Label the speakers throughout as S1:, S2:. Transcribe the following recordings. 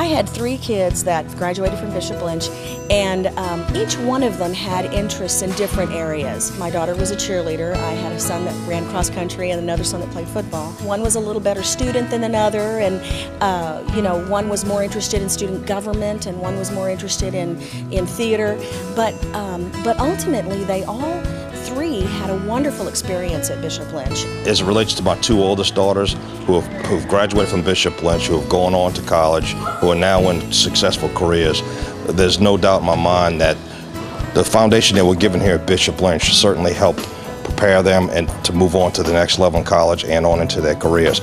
S1: I had 3 kids that graduated from Bishop Lynch, and each one of them had interests in different areas. My daughter was a cheerleader. I had a son that ran cross country and another son that played football. One was a little better student than another, and one was more interested in student government, and one was more interested in theater. But ultimately, they all 3 had a wonderful experience at Bishop Lynch.
S2: As it relates to my 2 oldest daughters who've graduated from Bishop Lynch, who have gone on to college, who are now in successful careers, there's no doubt in my mind that the foundation that we're given here at Bishop Lynch certainly helped prepare them and to move on to the next level in college and on into their careers.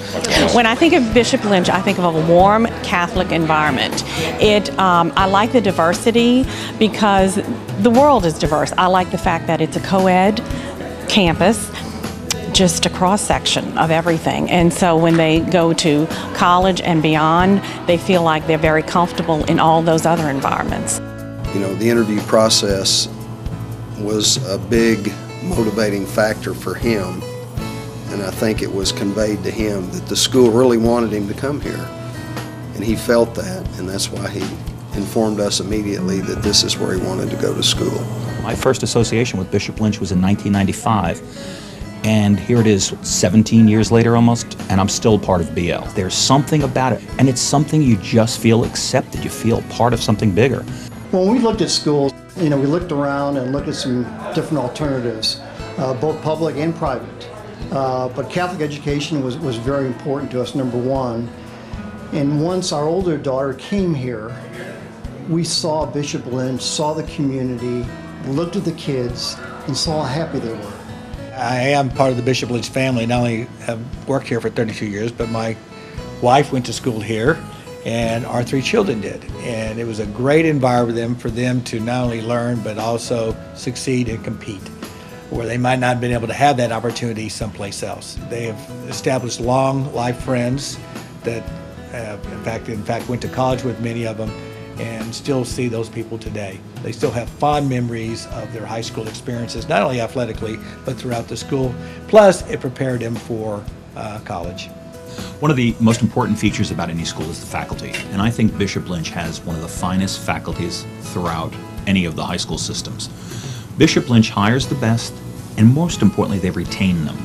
S3: When I think of Bishop Lynch, I think of a warm Catholic environment. I like the diversity because the world is diverse. I like the fact that it's a co-ed campus, just a cross-section of everything. And so when they go to college and beyond, they feel like they're very comfortable in all those other environments.
S4: You know, the interview process was a big motivating factor for him, and I think it was conveyed to him that the school really wanted him to come here, and he felt that, and that's why he informed us immediately that this is where he wanted to go to school.
S5: My first association with Bishop Lynch was in 1995, and here it is 17 years later almost, and I'm still part of BL. There's something about it, and it's something you just feel accepted. You feel part of something bigger.
S6: When we looked at schools, we looked around and looked at some different alternatives, both public and private. But Catholic education was very important to us, number one. And once our older daughter came here, we saw Bishop Lynch, saw the community, looked at the kids, and saw how happy they were.
S7: I am part of the Bishop Lynch family. Not only have worked here for 32 years, but my wife went to school here, and our 3 children did. And it was a great environment for them to not only learn, but also succeed and compete, where they might not have been able to have that opportunity someplace else. They have established long life friends that in fact went to college with many of them, and still see those people today. They still have fond memories of their high school experiences, not only athletically, but throughout the school. Plus, it prepared them for college.
S5: One of the most important features about any school is the faculty, and I think Bishop Lynch has one of the finest faculties throughout any of the high school systems. Bishop Lynch hires the best, and most importantly, they retain them.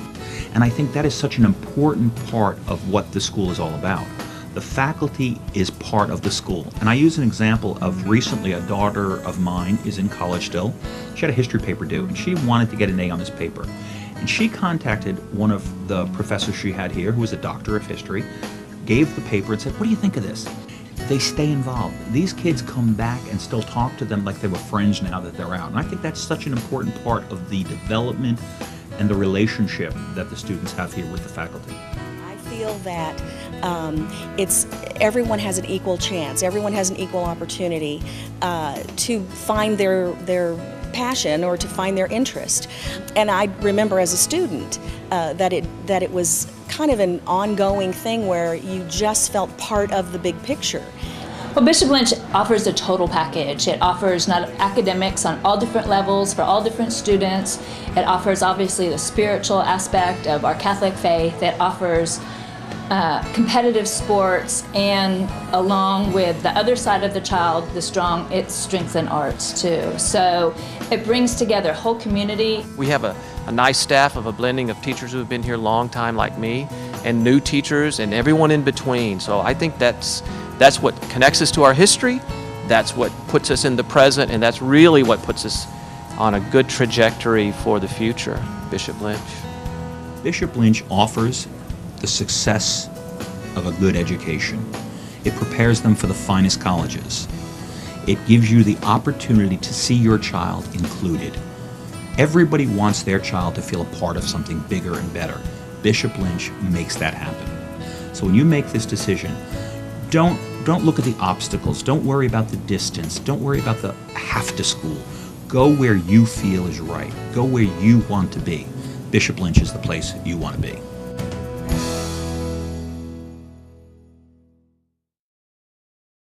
S5: And I think that is such an important part of what the school is all about. The faculty is part of the school. And I use an example of recently a daughter of mine is in college still. She had a history paper due, and she wanted to get an A on this paper. And she contacted one of the professors she had here, who was a doctor of history, gave the paper and said, "What do you think of this?" They stay involved. These kids come back and still talk to them like they were friends now that they're out. And I think that's such an important part of the development and the relationship that the students have here with the faculty.
S1: I feel that everyone has an equal chance, everyone has an equal opportunity to find their passion or to find their interest. And I remember as a student that it was kind of an ongoing thing where you just felt part of the big picture.
S8: Well, Bishop Lynch offers a total package. It offers not academics on all different levels for all different students. It offers obviously the spiritual aspect of our Catholic faith. It offers competitive sports, and along with the other side of the child, its strengths and arts too. So it brings together a whole community.
S9: We have a nice staff of a blending of teachers who have been here a long time like me, and new teachers, and everyone in between. So I think that's what connects us to our history, that's what puts us in the present, and that's really what puts us on a good trajectory for the future, Bishop Lynch.
S5: Bishop Lynch offers the success of a good education. It prepares them for the finest colleges. It gives you the opportunity to see your child included. Everybody wants their child to feel a part of something bigger and better. Bishop Lynch makes that happen. So when you make this decision, don't look at the obstacles. Don't worry about the distance. Don't worry about the have to school. Go where you feel is right. Go where you want to be. Bishop Lynch is the place you want to be.